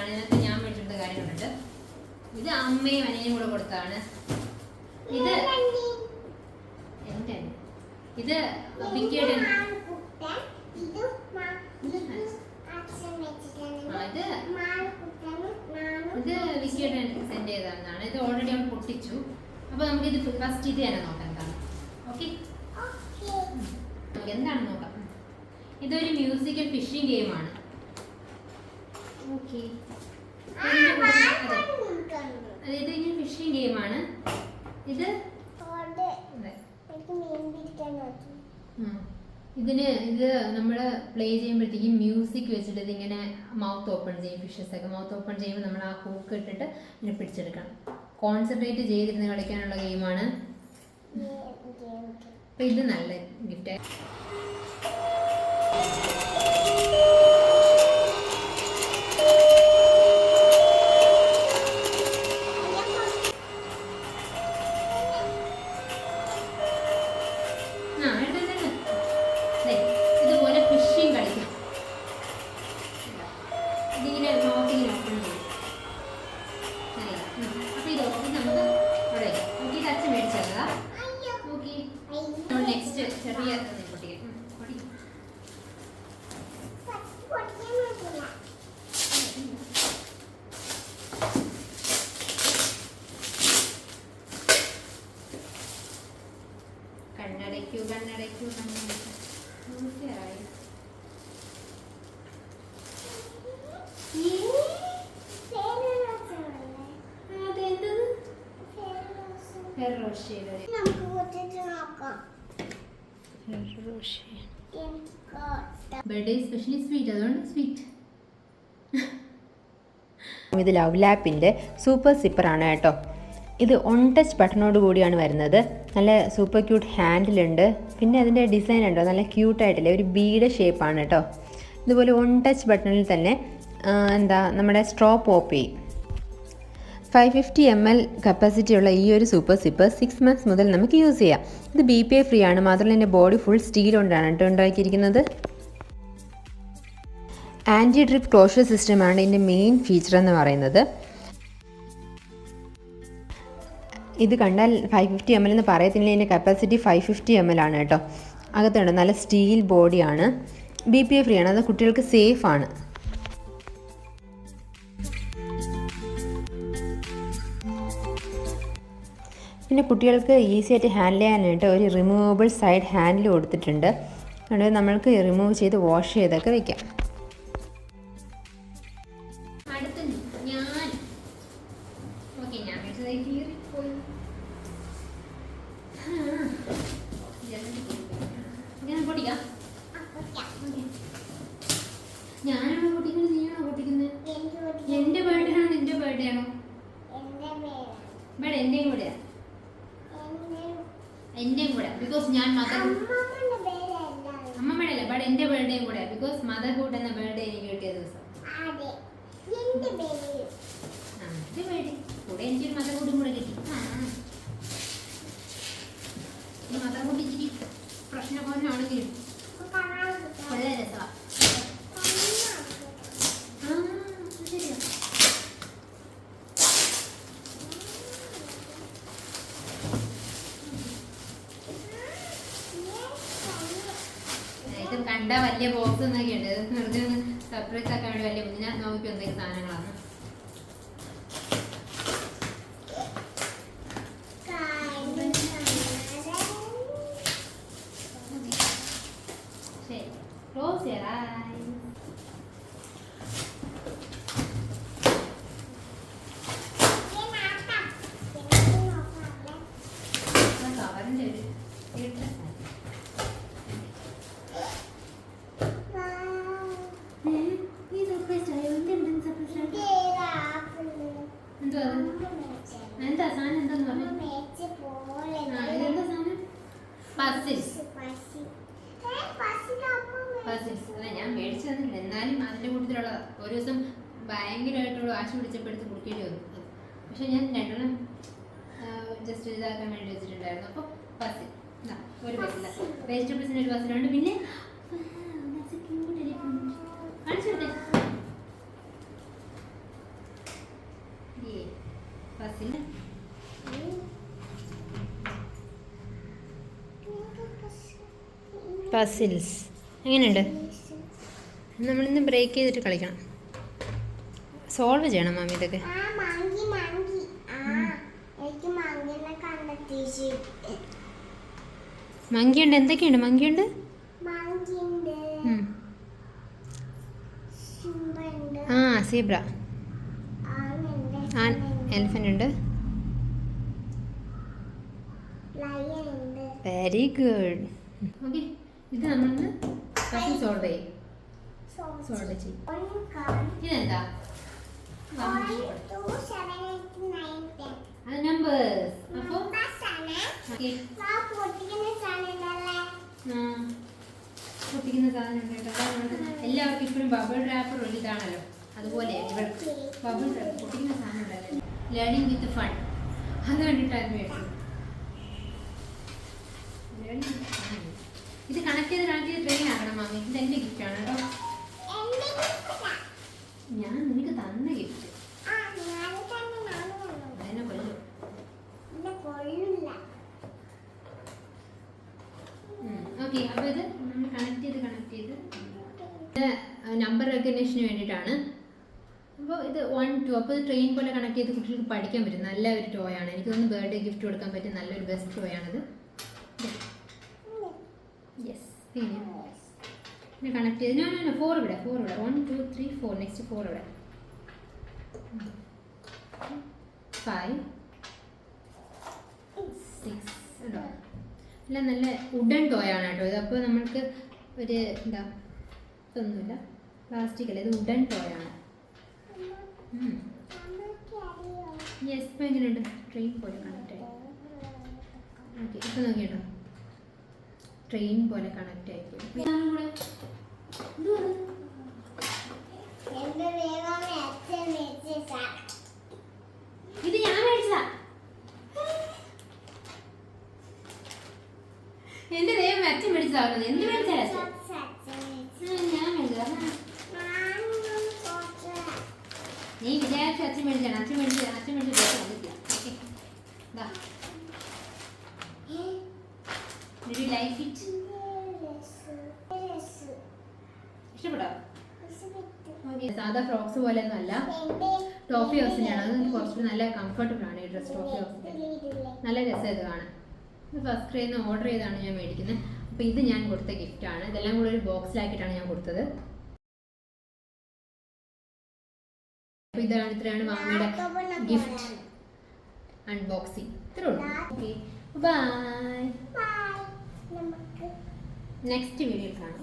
ഇതിനകത്ത് ഞാൻ മേടിച്ചെടുത്ത കാര്യങ്ങളുണ്ട്. ഇത് അമ്മയും അനിയനും കൂടെ കൊടുത്തതാണ്. ഇത് എൻ്റെ ഇത് വിക്കിയുടെ ഇത് വിക്കിയുടെ സെൻഡ് ചെയ്തതാണ്. ഇത് ഓൾറെഡി അവൻ പൊട്ടിച്ചു. അപ്പോൾ നമുക്കിത് ഫസ്റ്റ് ഇത് തന്നെ നോക്കാം എന്താണ്. ഓക്കെ, നമുക്ക് എന്താണെന്ന് നോക്കാം. ഇതൊരു മ്യൂസിക്കൽ ഫിഷിംഗ് ഗെയിമാണ്. ഓക്കെ, ഇത് ഇങ്ങനെ ഫിഷിംഗ് ഗെയിമാണ്. ഇത് ഇത് നമ്മൾ പ്ലേ ചെയ്യുമ്പോഴത്തേക്കും മ്യൂസിക് വെച്ചിട്ട് ഇതിങ്ങനെ മൗത്ത് ഓപ്പൺ ചെയ്യും. ഫിഷസ് ഒക്കെ മൗത്ത് ഓപ്പൺ ചെയ്യുമ്പോൾ നമ്മൾ ആ ഹൂക്ക് ഇട്ടിട്ട് ഇങ്ങനെ പിടിച്ചെടുക്കണം. കോൺസെൻട്രേറ്റ് ചെയ്തിരുന്ന് കളിക്കാനുള്ള ഗെയിമാണ്. അപ്പം ഇത് നല്ല ഗിഫ്റ്റ്. ഇതുപോലെ ഫിഷിംഗ് കളിക്കും. ഇതിങ്ങനെ നോക്കിങ്ങനെ ഓപ്പൺ ചെയ്യും. അപ്പോൾ ഇത് നമുക്ക് അവിടെ നോക്കി ഇത് അച്ഛൻ മേടിച്ചതാ. നോക്കി നെക്സ്റ്റ് ചെറിയ കണ്ണടയ്ക്കൂ കണ്ണടയ്ക്കൂ കണ്ണടയ്ക്കൂ. ബർത്ത്ഡേ സ്പെഷ്യലി സ്വീറ്റ്, അതുകൊണ്ട് സ്വീറ്റ്. ഇത് ലവ് ലാപ്പിൻ്റെ സൂപ്പർ സിപ്പറാണ് കേട്ടോ. ഇത് ഓൺ ടച്ച് ബട്ടണോട് കൂടിയാണ് വരുന്നത്. നല്ല സൂപ്പർ ക്യൂട്ട് ഹാൻഡിലുണ്ട്. പിന്നെ അതിൻ്റെ ഡിസൈൻ ഉണ്ടോ നല്ല ക്യൂട്ടായിട്ടില്ലേ, ഒരു ബീയുടെ ഷേപ്പാണ് കേട്ടോ. ഇതുപോലെ ഓൺ ടച്ച് ബട്ടണിൽ തന്നെ നമ്മുടെ സ്ട്രോ പോപ്പ് ചെയ്യും. 550 ml കപ്പാസിറ്റിയുള്ള ഈ ഒരു സൂപ്പർ സിപ്പർ 6 months മുതൽ നമുക്ക് യൂസ് ചെയ്യാം. ഇത് BPA ഫ്രീ ആണ്. മാത്രമല്ല എൻ്റെ ബോഡി ഫുൾ സ്റ്റീൽ കൊണ്ടാണ് കേട്ടോ ഉണ്ടാക്കിയിരിക്കുന്നത്. ആൻറ്റി ഡ്രിപ്പ് ക്ലോഷർ സിസ്റ്റമാണ് ഇതിൻ്റെ മെയിൻ ഫീച്ചർ എന്ന് പറയുന്നത്. ഇത് കണ്ടാൽ 550 ml എന്ന് പറയത്തില്ല, ഇതിൻ്റെ കപ്പാസിറ്റി 550 ml ആണ് കേട്ടോ. അകത്തുണ്ട് നല്ല സ്റ്റീൽ ബോഡിയാണ്. BPA ഫ്രീ ആണ്. അത് കുട്ടികൾക്ക് സേഫ് ആണ്. പിന്നെ കുട്ടികൾക്ക് ഈസി ആയിട്ട് ഹാൻഡിൽ ചെയ്യാനായിട്ട് ഒരു റിമൂവബിൾ സൈഡ് ഹാൻഡിൽ കൊടുത്തിട്ടുണ്ട്. അതുകൊണ്ട് നമ്മൾക്ക് റിമൂവ് ചെയ്ത് വാഷ് ചെയ്തൊക്കെ വെക്കാം. ഞാനാണോ പൊട്ടിക്കുന്നത് നീയാണോ പൊട്ടിക്കുന്നത്? എൻ്റെ ബർത്ത്ഡേ ആണോ നിന്റെ ബർത്ത്ഡേ ആണോ? ബേഡ എൻ്റെയും കൂടെയാ, എൻ്റെയും കൂടെ. ബിക്കോസ് ഞാൻ അമ്മമ്മയുടെ അല്ല ബട്ട് എൻ്റെ ബർത്ത്ഡേയും കൂടെ. ബിക്കോസ് മദർഹുഡ് എന്ന ബർത്ത്ഡേ എനിക്ക് കിട്ടിയ ദിവസം. എൻ്റെ ബർത്ത്ഡേ കൂടെ എനിക്കൊരു മദർഹുഡും കൂടെ കിട്ടി. മദർഹുഡ് ഇച്ചിരി പ്രശ്നമാണെങ്കിലും വളരെ രസമാണ്. ഇത് കണ്ട വലിയ ബോക്സ് എന്നൊക്കെ ഉണ്ട്. വെറുതെ ഒന്ന് സർപ്രൈസ് ആക്കാൻ വേണ്ടി വലിയ ഞാൻ നോക്കി എന്തൊക്കെ സാധനങ്ങളാണ്. ശരി, ക്ലോസ് യുവർ ഐസ്. കവറിൻ്റെ ഒരു എന്താ സാധനം എന്താന്ന് പറഞ്ഞു? ഇതെന്താ സാധനം? പസിൽസ്. അല്ല ഞാൻ മേടിച്ചു തന്നില്ല, എന്നാലും അതിൻ്റെ കൂട്ടത്തിലുള്ള ഒരു ദിവസം ഭയങ്കരമായിട്ടുള്ള വാശി പിടിച്ചപ്പെടുത്ത് കുടിക്കേണ്ടി വന്നു. പക്ഷെ ഞാൻ രണ്ടെണ്ണം ജസ്റ്റ് ഇതാക്കാൻ വേണ്ടി വെച്ചിട്ടുണ്ടായിരുന്നു. അപ്പോൾ പസിൽ ഒരു പസില, വെജിറ്റബിൾസിൻ്റെ ഒരു പസിലുണ്ട്. പിന്നെ കാണിച്ചു കൊടുത്തേ. ഫസിൽ പസിൽസ് എങ്ങനെയുണ്ട്? നമ്മളിന്ന് ബ്രേക്ക് ചെയ്തിട്ട് കളിക്കണം. സോൾവ് ചെയ്യണം മാമി ഇതൊക്കെ. മങ്കിയുണ്ട്. എന്തൊക്കെയുണ്ട് മങ്കിയുണ്ട്? ആ സീബ്ര, എലിഫന്റ് ഉണ്ട്. Very good. ഓക്കെ, ഇത് നമ്മളൊന്ന് സോൾവ് ചെയ്യും. സോൾവ് ചെയ്യും. ഇതെന്താ? അത് നമ്പേഴ്സ്. അപ്പോൾ പൊട്ടിക്കുന്ന സാധനം എല്ലാവർക്കും ഇപ്പോഴും ബബിൾ റാപ്പർ ഒരു ഇതാണല്ലോ, അതുപോലെ ഇവർക്ക് ബബിൾ റാപ്പർ പൊട്ടിക്കുന്ന സാധനം ഉണ്ടായിരുന്നു. ലേണിംഗ് വിത്ത് ഫൺ, അത് കണ്ടിട്ടായിരുന്നു മേടിച്ചത്. ഇത് കണക്ട് ചെയ്ത് ട്രെയിൻ ആക്കണം മാമി. ഇത് എൻ്റെ ഗിഫ്റ്റാണ് കേട്ടോ. ഞാൻ നിനക്ക് തന്ന ഗിഫ്റ്റ്. അതിനെ കൊല്ലു. ഓക്കെ, അപ്പോൾ ഇത് നമ്മൾ കണക്ട് ചെയ്ത് നമ്പർ റെക്കഗ്നേഷന് വേണ്ടിയിട്ടാണ്. അപ്പോൾ ഇത് 1, 2, അപ്പോൾ ഇത് ട്രെയിൻ പോലെ കണക്ട് ചെയ്ത് കുട്ടികൾക്ക് പഠിക്കാൻ പറ്റും. നല്ല ഒരു ടോയ് ആണ്. എനിക്ക് തോന്നുന്നു ബർത്ത്ഡേ ഗിഫ്റ്റ് കൊടുക്കാൻ പറ്റിയ നല്ലൊരു ബെസ്റ്റ് ടോയ് ആണിത്. യെസ്, പിന്നെ കണക്ട് ചെയ്ത് 4 ഇവിടെ 1, 2, 3, 4. നെക്സ്റ്റ് 4 ഇവിടെ 5, 6 ഉണ്ടോ? എല്ലാം നല്ല വുഡൻ ടോയ് ആണ് കേട്ടോ ഇത്. അപ്പോൾ നമ്മൾക്ക് ഒരു എന്താ ഇതൊന്നുമില്ല, പ്ലാസ്റ്റിക് അല്ല, ഇത് വുഡൻ ടോയ് ആണ്. യെസ്, ഇപ്പോൾ എങ്ങനെയുണ്ട്? ട്രെയിൻ പോലെ കണക്ട് ആയി. ഓക്കെ, ഇപ്പോൾ നോക്കിയിട്ടോ, ട്രെയിൻ പോലെ കണക്ട് ആയിപ്പോയി. ഇത് ഞാൻ മേടിച്ചതാ. എന്റെ ദൈവം അച്ഛൻ മേടിച്ചതാകുന്നത്. എന്ത് മേടിച്ചാ? ഞാൻ മേടിച്ചതാ. നീ വിചാരിച്ച അച്ഛൻ മേടിച്ചാണ്. അച്ഛൻ മേടിച്ച ലൈഫ് ഇറ്റ് ഇഷ്ടപ്പെട്ടോ? സാധാ ഫ്രോക്സ് പോലെ ഒന്നും അല്ല, ടോഫി ഹൗസിൻ്റെയാണ്. അത് കുറച്ചുകൂടി നല്ല കംഫർട്ടബിൾ ആണ് ഈ ഡ്രസ്. ടോഫി ഹൗസിൻ്റെ നല്ല രസം ഇത് കാണാൻ. ഇത് ഫസ്റ്റ് ക്രൈയിൽ നിന്ന് ഓർഡർ ചെയ്താണ് ഞാൻ മേടിക്കുന്നത്. അപ്പോൾ ഇത് ഞാൻ കൊടുത്ത ഗിഫ്റ്റാണ്. ഇതെല്ലാം കൂടെ ഒരു ബോക്സിലാക്കിയിട്ടാണ് ഞാൻ കൊടുത്തത്. അപ്പോൾ ഇത്രയാണ് മാമിയുടെ ഗിഫ്റ്റ് അൺബോക്സിങ്. ഇത്രേ ഉള്ളൂ. Okay, by. നെക്സ്റ്റ് വീഡിയോയിൽ കാണാം.